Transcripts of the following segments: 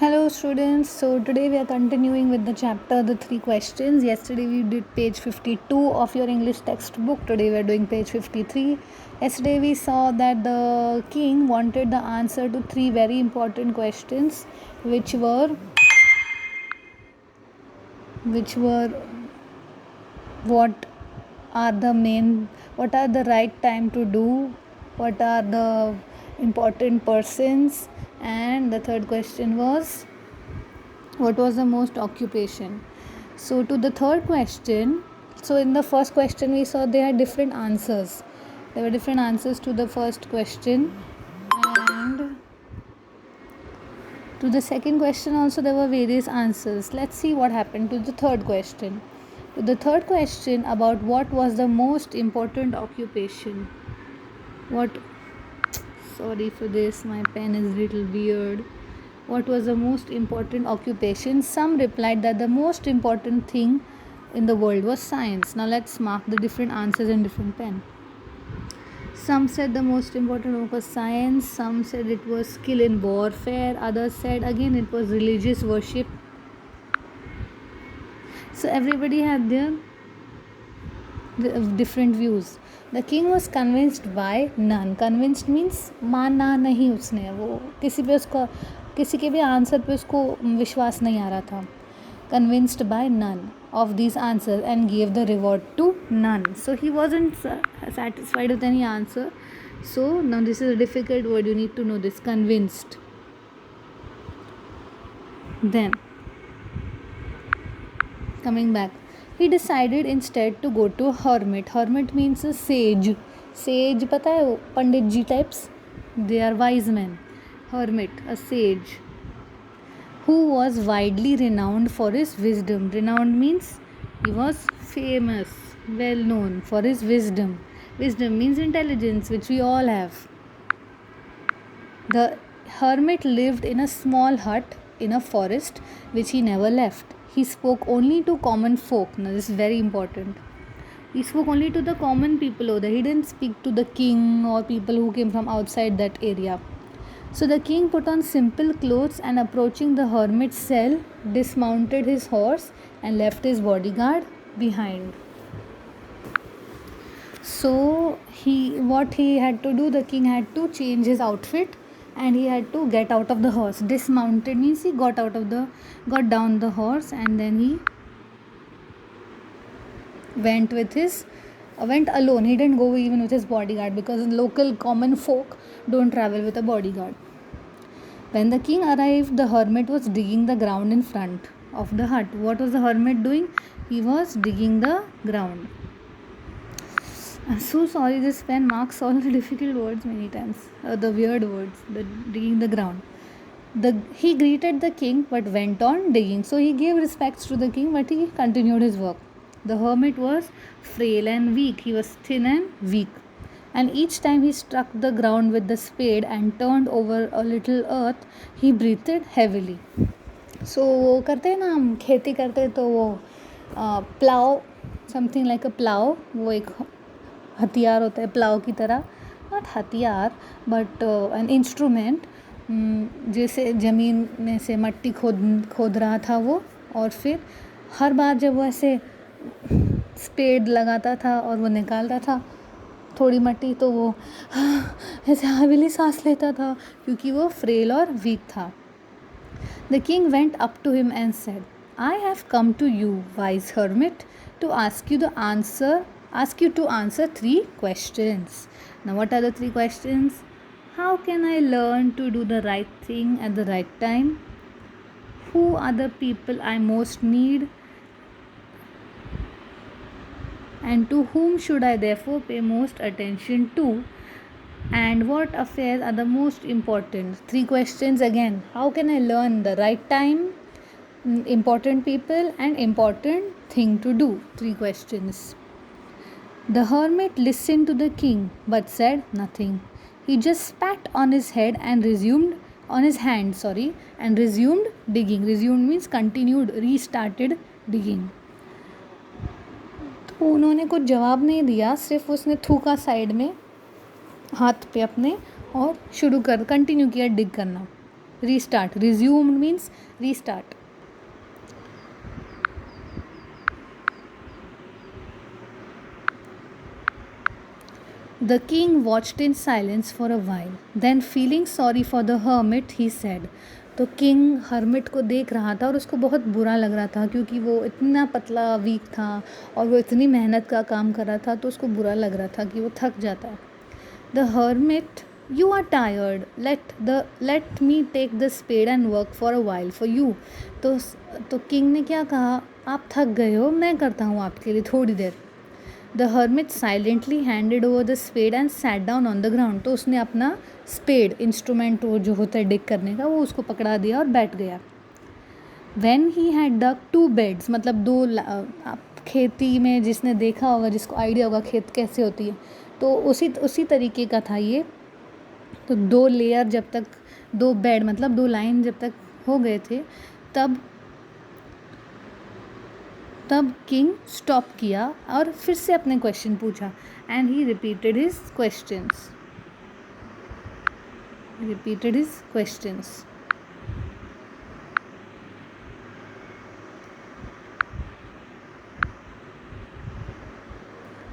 Hello students, so today we are continuing with the chapter The Three Questions. Yesterday we did page 52 of your English textbook. Today we are doing page 53. Yesterday we saw that the king wanted the answer to three very important questions which were what what are the right time to do, what are the important persons, and the third question was what was the most occupation. So to the third question, so in the first question we saw they had different answers. There were different answers to the first question, and to the second question also there were various answers. Let's see what happened to the third question. To the third question about what was the most important occupation. What Sorry for this, my pen is a little weird. What was the most important occupation? Some replied that the most important thing in the world was science. Now let's mark the different answers in different pen. Some said the most important work was science, some said it was skill in warfare, others said again it was religious worship. So everybody had their different views. The king was convinced by none. Convinced means माना नहीं उसने, वो किसी के भी answer पे उसको विश्वास नहीं आ रहा था. Convinced by none of these answers and gave the reward to none. So he wasn't satisfied with any answer. So now this is a difficult word, you need to know this. Convinced. Then coming back, he decided instead to go to a hermit. Hermit means a sage. Sage पता है, पंडित जी types, they are wise men. Hermit, a sage, who was widely renowned for his wisdom. Renowned means he was famous, well known for his wisdom. Wisdom means intelligence, which we all have. The hermit lived in a small hut in a forest which he never left. He spoke only to common folk. Now this is very important. He spoke only to the common people over there. He didn't speak to the king or people who came from outside that area. So the king put on simple clothes and approaching the hermit's cell, dismounted his horse and left his bodyguard behind. So what he had to do, the king had to change his outfit and he had to get out of the horse. Dismounted means he got down the horse, and then he went alone. He didn't go even with his bodyguard because local common folk don't travel with a bodyguard. When the king arrived, the hermit was digging the ground in front of the hut. What was the hermit doing? He was digging the ground. I'm so sorry, this pen marks all the difficult words many times. The weird words, the digging the ground. He greeted the king but went on digging. So he gave respects to the king but he continued his work. The hermit was frail and weak. He was thin and weak. And each time he struck the ground with the spade and turned over a little earth, he breathed heavily. So वो करते हैं ना, हम खेती करते तो वो plow, something like a plow, वो एक हथियार होता है प्लाव की तरह. नॉट हथियार बट एन इंस्ट्रूमेंट, जैसे ज़मीन में से मट्टी खोद रहा था वो, और फिर हर बार जब वो ऐसे स्पेड लगाता था और वो निकालता था थोड़ी मट्टी तो वो ऐसे हैवीली सांस लेता था क्योंकि वो फ्रेल और वीक था. The king went up to him and said, I have come to you, wise hermit, to ask you to answer 3 questions. Now what are the 3 questions? How can I learn to do the right thing at the right time? Who are the people I most need? And to whom should I therefore pay most attention to? And what affairs are the most important? 3 questions again. How can I learn the right time, important people, and important thing to do? 3 questions. The hermit listened to the king but said nothing. He just spat on his hand and resumed digging. Resumed means continued, restarted digging. तो उन्होंने कुछ जवाब नहीं दिया, सिर्फ उसने थूका side में हाथ पे अपने और कंटिन्यू किया डिग करना. Restart. Resumed means restart. The king watched in silence for a while. Then feeling sorry for the hermit, he said. तो किंग हर्मिट को देख रहा था और उसको बहुत बुरा लग रहा था क्योंकि वो इतना पतला वीक था और वो इतनी मेहनत का काम कर रहा था, तो उसको बुरा लग रहा था कि वो थक जाता है. The hermit, you are tired, let me take the spade and work for a while for you. तो किंग ने क्या कहा, आप थक गए हो, मैं करता हूँ आपके लिए थोड़ी देर. The hermit silently handed over the spade and sat down on the ground. तो उसने अपना स्पेड, इंस्ट्रूमेंट वो जो होता है डिग करने का, वो उसको पकड़ा दिया और बैठ गया. When he had dug 2 beds, मतलब आप खेती में जिसने देखा होगा, जिसको आइडिया होगा खेत कैसे होती है, तो उसी तरीके का था ये. तो 2 लेयर जब तक, 2 बेड मतलब 2 लाइन जब तक हो गए थे, तब किंग स्टॉप किया और फिर से अपने क्वेश्चन पूछा. And he repeated his questions.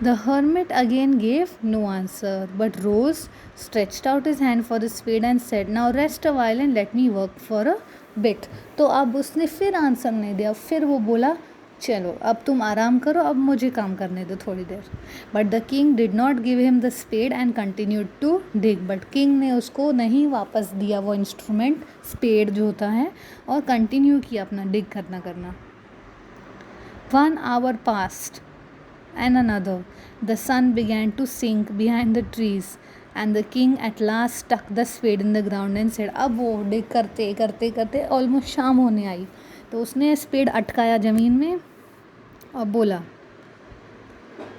The hermit again gave no answer, but rose, stretched out his hand for the spade and said, now rest a while and let me work for a bit. तो अब उसने फिर answer नहीं दिया, फिर वो बोला चलो अब तुम आराम करो, अब मुझे काम करने दो थोड़ी देर. But the king did not give him the spade and continued to dig. But king ने उसको नहीं वापस दिया वो इंस्ट्रूमेंट, स्पेड जो होता है, और कंटिन्यू किया अपना डिग करना. 1 hour passed and another. The sun began to sink behind the trees and the king at last stuck the spade in the ground and said, अब वो डिग करते करते करते ऑलमोस्ट शाम होने आई, तो उसने स्पेड अटकाया ज़मीन में और बोला,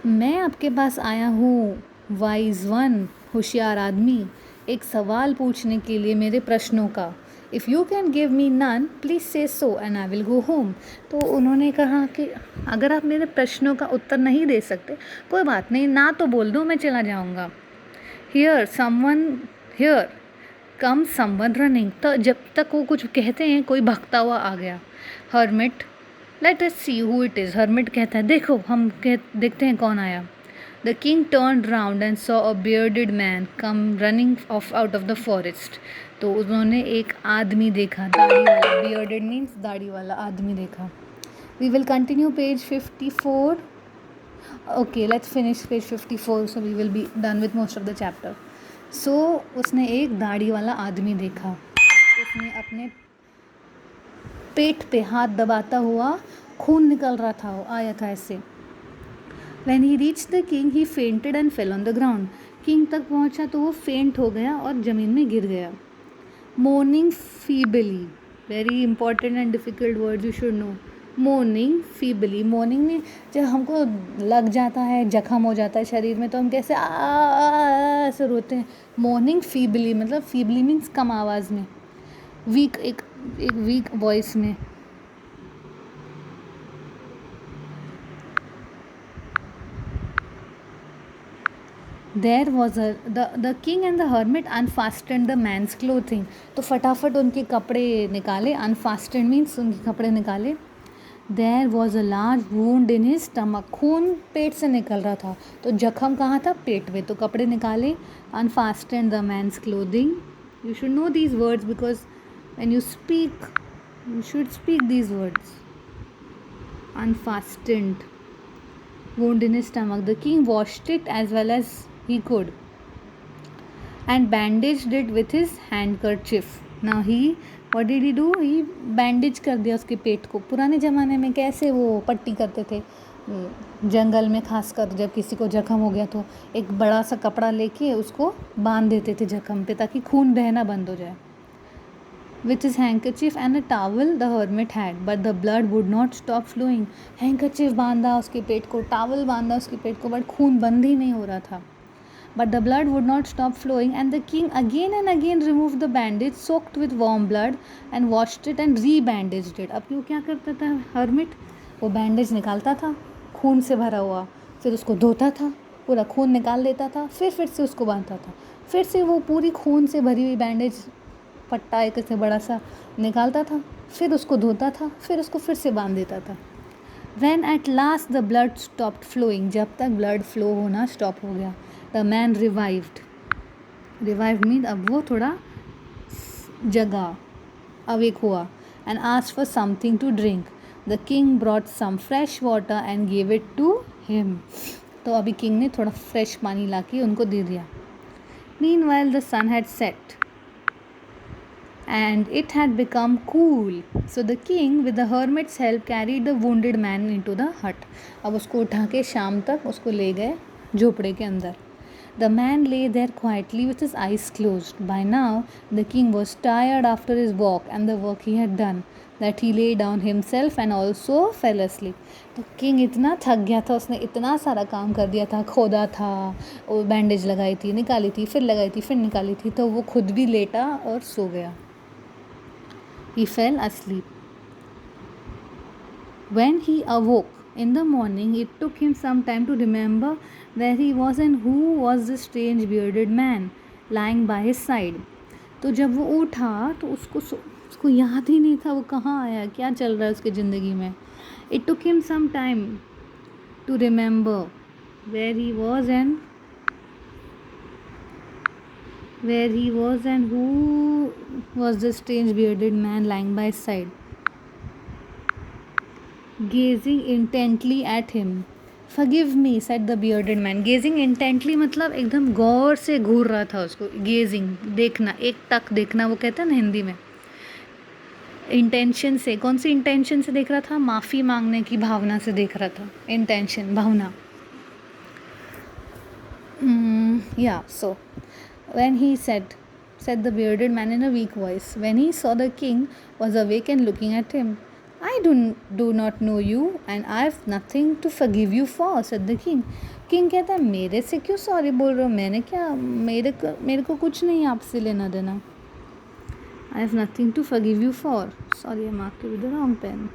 मैं आपके पास आया हूँ वाइज वन, होशियार आदमी, एक सवाल पूछने के लिए मेरे प्रश्नों का. If you can give me none please say so and I will go home. तो उन्होंने कहा कि अगर आप मेरे प्रश्नों का उत्तर नहीं दे सकते, कोई बात नहीं, ना तो बोल दो, मैं चला जाऊँगा. Here come someone running. तो जब तक वो कुछ कहते हैं, कोई भागता हुआ आ गया. Hermit, let us see who it is. Hermit कहता है, देखो हम देखते हैं कौन आया. The king turned round and saw a bearded man come running out of the forest. तो उन्होंने एक आदमी देखा, दाढ़ी वाला. बियर्डेड मीन्स दाढ़ी वाला आदमी देखा. We will continue page 54. Okay, let's finish page 54 so we will be done with most of the chapter. So उसने एक दाढ़ी वाला आदमी देखा. उसने अपने पेट पे हाथ दबाता हुआ, खून निकल रहा था, वो आया था ऐसे. When he reached the king, he fainted and fell on the ground. King तक पहुंचा तो वो फेंट हो गया और ज़मीन में गिर गया. Mourning feebly, very important and difficult words you should know. Mourning feebly. Mourning में जब हमको लग जाता है, जख्म हो जाता है शरीर में, तो हम कैसे ऐसे रोते हैं. Mourning feebly मतलब feebly means कम आवाज़ में, वीक, एक वीक वॉइस में. There was the king and the hermit unfastened the man's clothing. तो फटाफट उनके कपड़े निकाले. Unfastened means उनके कपड़े निकाले. There was a large wound in his stomach. खून पेट से निकल रहा था, तो जख्म कहाँ था, पेट में. तो कपड़े निकाले. Unfastened the man's clothing. You should know these words because when you speak, you should speak these words. Unfastened, wound in his stomach. The king washed it as well as he could and bandaged it with his handkerchief. Now what did he do? He bandage कर दिया उसके पेट को. पुराने ज़माने में कैसे वो पट्टी करते थे जंगल में, खासकर जब किसी को जख्म हो गया तो एक बड़ा सा कपड़ा लेके उसको बांध देते थे जख्म पे ताकि खून बहना बंद हो जाए. With his handkerchief and a towel the hermit had, but the blood would not stop flowing. Handkerchief बांधा उसके पेट को, towel बांधा उसके पेट को, बट खून बंद ही नहीं हो रहा था. But the blood would not stop flowing, and the king again and again removed the bandage soaked with warm blood and washed it and re-bandaged it. अब वो क्या करता था hermit? वो बैंडेज निकालता था खून से भरा हुआ, फिर उसको धोता था, पूरा खून निकाल लेता था, फिर से उसको बांधता था, फिर से वो पूरी खून से भरी हुई बैंडेज पट्टा एक ऐसे बड़ा सा निकालता था, फिर उसको धोता था, फिर उसको फिर से बांध देता था. When at last the blood stopped flowing, जब तक blood flow होना stop हो गया, the man revived. Revived means अब वो थोड़ा जगा, awake हुआ, and asked for something to drink. The king brought some fresh water and gave it to him. तो अभी king ने थोड़ा fresh पानी लाके उनको दे दिया. Meanwhile the sun had set and it had become cool. So the king with the hermit's help carried the wounded man into the hut. अब उसको उठा के शाम तक उसको ले गए झोपड़े के अंदर. The man lay there quietly with his eyes closed. By now the king was tired after his walk and the work he had done, that he lay down himself and also fell asleep. तो king इतना थक गया था, उसने इतना सारा काम कर दिया था, खोदा था, वो बैंडेज लगाई थी, निकाली थी, फिर लगाई थी, फिर निकाली थी, तो वो खुद भी लेटा और सो गया. He fell asleep. When he awoke in the morning, it took him some time to remember where he was and who was this strange bearded man lying by his side. तो जब वो उठा तो उसको याद ही नहीं था वो कहाँ आया, क्या चल रहा है उसकी ज़िंदगी में. It took him some time to remember where he was and who was the strange bearded man lying by his side, gazing intently at him. Forgive me, said the bearded man. Gazing intently मतलब एकदम गौर से घूर रहा था उसको. Gazing देखना, एक टक देखना वो कहते हैं ना हिंदी में. इंटेंशन से, कौन सी इंटेंशन से देख रहा था? माफ़ी मांगने की भावना से देख रहा था. इंटेंशन, भावना. So when he said the bearded man in a weak voice, when he saw the king was awake and looking at him. I do not know you and I have nothing to forgive you for, said the king. King कहता है मेरे से क्यों sorry बोल रहे हो, मैंने क्या, मेरे को कुछ नहीं आपसे लेना देना. I have nothing to forgive you for. Sorry, I marked it with the wrong pen.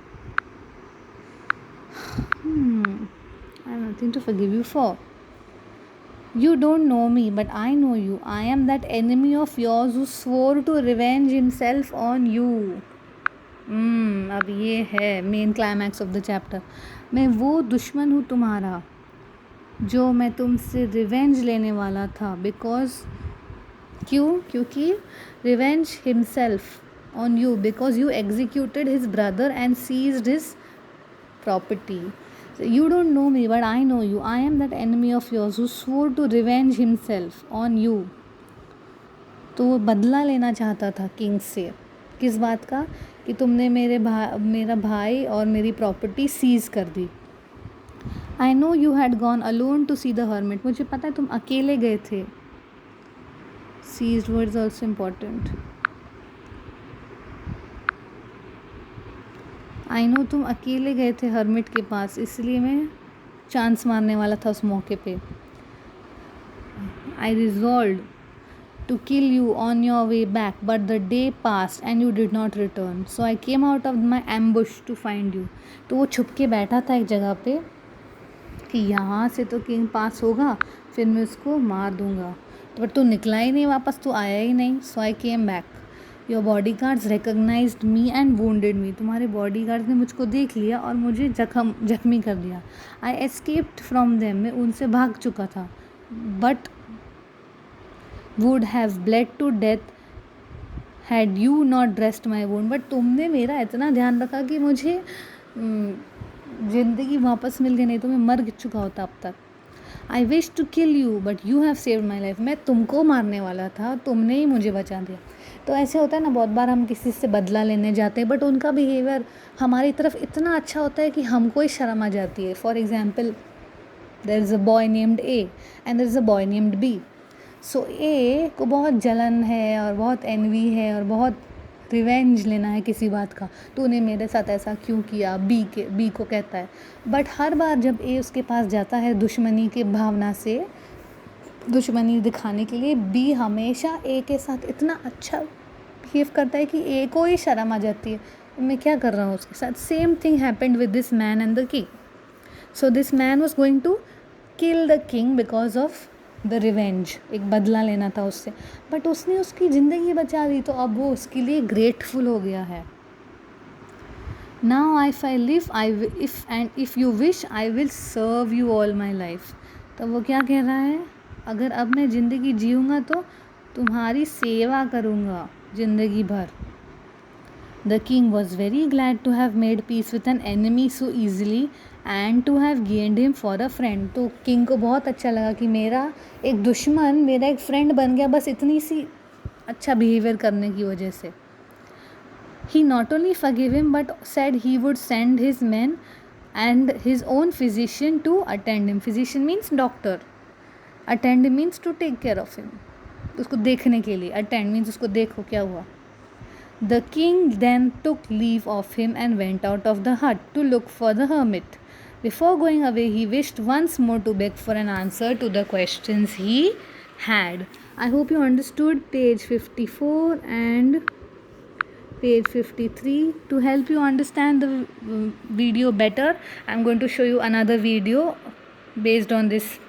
I have nothing to forgive you for. You don't know me, but I know you. I am that enemy of yours who swore to revenge himself on you. अब ये है main climax of the chapter. मैं वो दुश्मन हूँ तुम्हारा जो मैं तुमसे रिवेंज लेने वाला था. क्योंकि revenge himself on you because you executed his brother and seized his property. You don't know me, but I know you. I am that enemy of yours who swore to revenge himself on you. तो वो बदला लेना चाहता था king से. किस बात का? कि तुमने मेरा भाई और मेरी प्रॉपर्टी सीज कर दी. I know you had gone alone to see the hermit. मुझे पता है तुम अकेले गए थे. Seized word is also important. I know तुम अकेले गए थे हर्मिट के पास, इसलिए मैं चांस मारने वाला था उस मौके पे. I resolve to kill you on your way back but the day passed and you did not return, so I came out of my ambush to find you. तो वो छुप के बैठा था एक जगह पे कि यहाँ से तो किंग पास होगा, फिर मैं उसको मार दूँगा. तो बट तू निकला ही नहीं वापस, तू आया ही नहीं. So I came back. Your bodyguards recognized me and wounded me. तुम्हारे बॉडी गार्ड्स ने मुझको देख लिया और मुझे जख्मी कर दिया. I escaped from them. मैं उनसे भाग चुका था. But would have bled to death had you not dressed my wound. But तुमने मेरा इतना ध्यान रखा कि मुझे ज़िंदगी वापस मिल गई, नहीं तो मैं मर चुका होता अब तक. I wish to kill you but you have saved my life. मैं तुमको मारने वाला था, तुमने ही मुझे बचा दिया. तो ऐसे होता है ना, बहुत बार हम किसी से बदला लेने जाते हैं बट उनका बिहेवियर हमारी तरफ इतना अच्छा होता है कि हमको ही शर्म आ जाती है. For example, there is a boy named A and there is a boy named B. So A को बहुत जलन है और बहुत एनवी है और बहुत रिवेंज लेना है किसी बात का. तूने मेरे साथ ऐसा क्यों किया, बी को कहता है. बट हर बार जब ए उसके पास जाता है दुश्मनी के भावना से, दुश्मनी दिखाने के लिए, बी हमेशा ए के साथ इतना अच्छा बिहेव करता है कि ए को ही शर्म आ जाती है, मैं क्या कर रहा हूँ उसके साथ. Same thing happened with this man and the king. So this man was going to kill the king because of the revenge, एक बदला लेना था उससे, बट उसने उसकी ज़िंदगी बचा दी, तो अब वो उसके लिए ग्रेटफुल हो गया है. Now if I live if you wish I will serve you all my life. तो वो क्या कह रहा है, अगर अब मैं ज़िंदगी जीऊँगा तो तुम्हारी सेवा करूँगा ज़िंदगी भर. The king was very glad to have made peace with an enemy so easily and to have gained him for a friend. तो किंग को बहुत अच्छा लगा कि मेरा एक दुश्मन मेरा एक फ्रेंड बन गया, बस इतनी सी अच्छा बिहेवियर करने की वजह से. He not only forgave him but said he would send his men and his own physician to attend him. Physician means doctor. Attend him means to take care of him. उसको देखने के लिए. Attend means उसको देखो क्या हुआ. The king then took leave of him and went out of the hut to look for the hermit. Before going away, he wished once more to beg for an answer to the questions he had. I hope you understood page 54 and page 53. To help you understand the video better, I'm going to show you another video based on these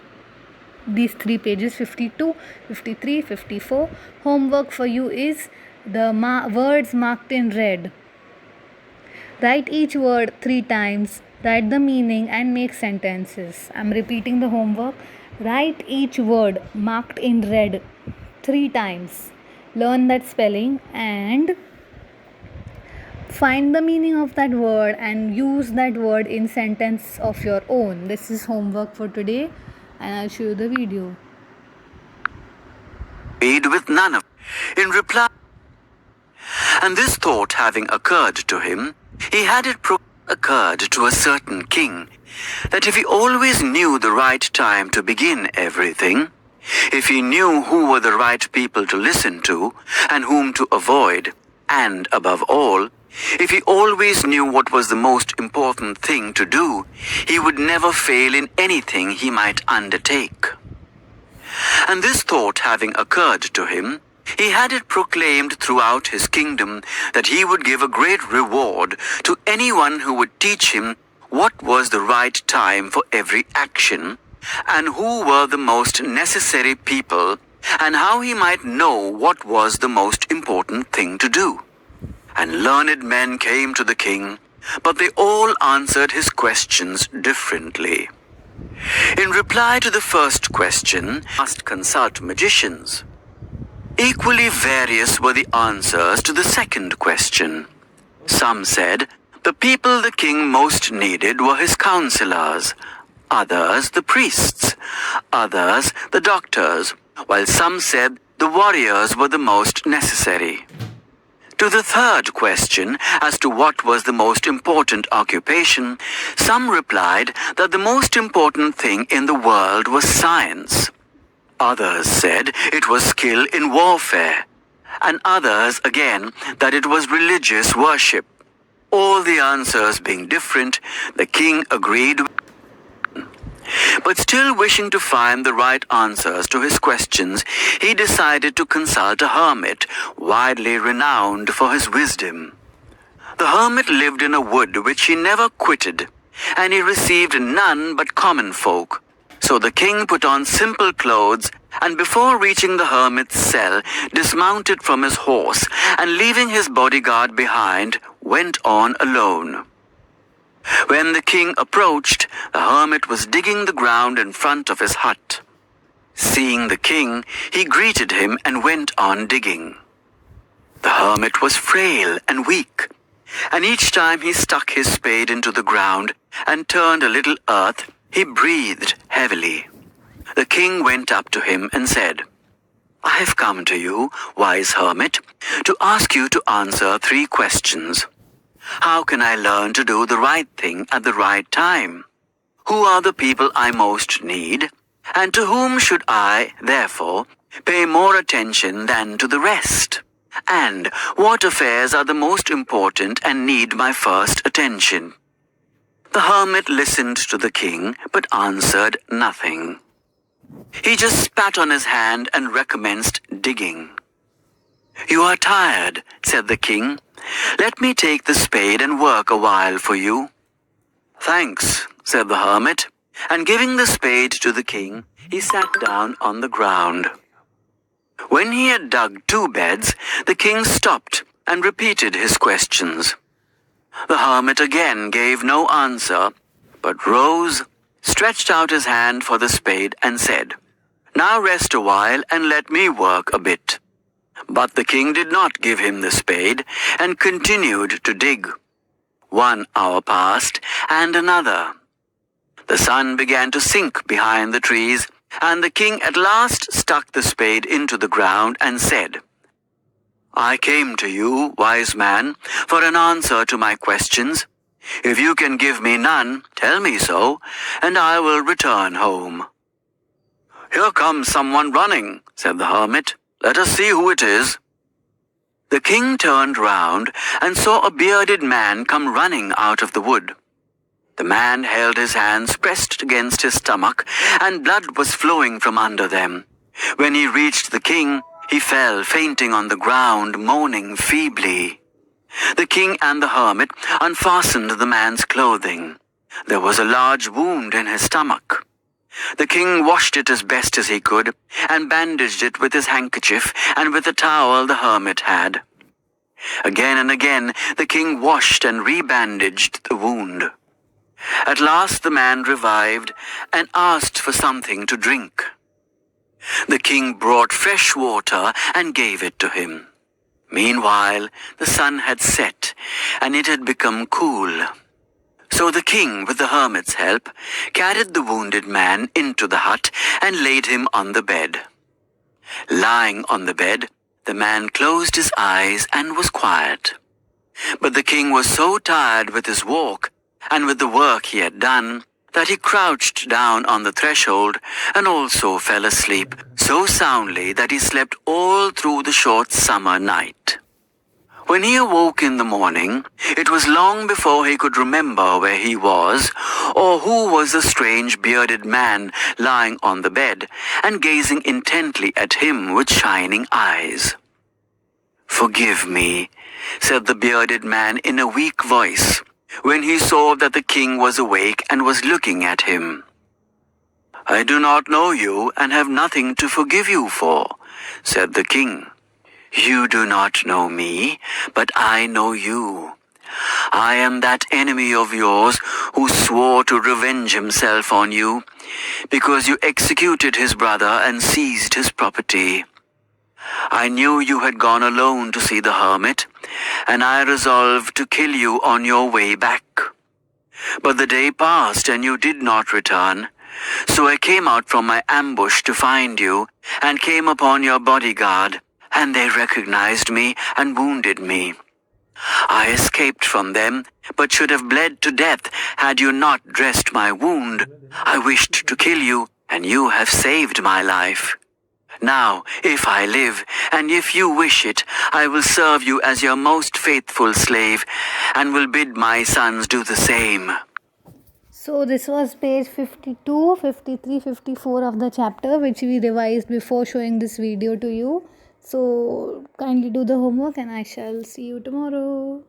3 pages, 52, 53, 54. Homework for you is the words marked in red. Write each word 3 times, write the meaning and make sentences. I'm repeating the homework. Write each word marked in red 3 times. Learn that spelling and find the meaning of that word and use that word in sentence of your own. This is homework for today and I'll show you the video. Paid with none of. In reply, and this thought having occurred to him, he had it occurred to a certain king, that if he always knew the right time to begin everything, if he knew who were the right people to listen to and whom to avoid, and above all, if he always knew what was the most important thing to do, he would never fail in anything he might undertake. And this thought having occurred to him, he had it proclaimed throughout his kingdom that he would give a great reward to anyone who would teach him what was the right time for every action, and who were the most necessary people, and how he might know what was the most important thing to do. And learned men came to the king, but they all answered his questions differently. In reply to the first question, must consult magicians. Equally various were the answers to the second question. Some said the people the king most needed were his counselors, others the priests, others the doctors, while some said the warriors were the most necessary. To the third question as to what was the most important occupation, some replied that the most important thing in the world was science. Others said it was skill in warfare, and others again that it was religious worship. All the answers being different, the king agreed. But still wishing to find the right answers to his questions, he decided to consult a hermit, widely renowned for his wisdom. The hermit lived in a wood which he never quitted, and he received none but common folk. So the king put on simple clothes, and before reaching the hermit's cell, dismounted from his horse, and leaving his bodyguard behind, went on alone. When the king approached, the hermit was digging the ground in front of his hut. Seeing the king, he greeted him and went on digging. The hermit was frail and weak, and each time he stuck his spade into the ground and turned a little earth, he breathed heavily. The king went up to him and said, I have come to you, wise hermit, to ask you to answer 3 questions. How can I learn to do the right thing at the right time? Who are the people I most need? And to whom should I, therefore, pay more attention than to the rest? And what affairs are the most important and need my first attention? The hermit listened to the king, but answered nothing. He just spat on his hand and recommenced digging. You are tired, said the king. Let me take the spade and work a while for you. Thanks, said the hermit. and giving the spade to the king, he sat down on the ground. When he had dug 2 beds, the king stopped and repeated his questions. The hermit again gave no answer, but rose, stretched out his hand for the spade, and said, "Now rest a while and let me work a bit." But the king did not give him the spade, and continued to dig. 1 hour passed, and another. The sun began to sink behind the trees, and the king at last stuck the spade into the ground and said, "I came to you, wise man, for an answer to my questions. If you can give me none, tell me so, and I will return home." "Here comes someone running," said the hermit. "Let us see who it is." The king turned round and saw a bearded man come running out of the wood. The man held his hands pressed against his stomach, and blood was flowing from under them. When he reached the king, he fell fainting on the ground, moaning feebly. The king and the hermit unfastened the man's clothing. There was a large wound in his stomach. The king washed it as best as he could, and bandaged it with his handkerchief and with the towel the hermit had. Again and again the king washed and rebandaged the wound. At last the man revived and asked for something to drink. The king brought fresh water and gave it to him. Meanwhile the sun had set, and it had become cool. So the king, with the hermit's help, carried the wounded man into the hut and laid him on the bed. Lying on the bed, the man closed his eyes and was quiet. But the king was so tired with his walk and with the work he had done that he crouched down on the threshold and also fell asleep so soundly that he slept all through the short summer night. When he awoke in the morning, it was long before he could remember where he was, or who was the strange bearded man lying on the bed and gazing intently at him with shining eyes. "Forgive me," said the bearded man in a weak voice, when he saw that the king was awake and was looking at him. "I do not know you and have nothing to forgive you for," said the king. "You do not know me, but I know you. I am that enemy of yours who swore to revenge himself on you, because you executed his brother and seized his property. I knew you had gone alone to see the hermit, and I resolved to kill you on your way back. But the day passed and you did not return, so I came out from my ambush to find you, and came upon your bodyguard, and they recognized me and wounded me. I escaped from them, but should have bled to death had you not dressed my wound. I wished to kill you, and you have saved my life. Now, if I live, and if you wish it, I will serve you as your most faithful slave, and will bid my sons do the same." So this was page 52, 53, 54 of the chapter, which we revised before showing this video to you. So kindly do the homework, and I shall see you tomorrow.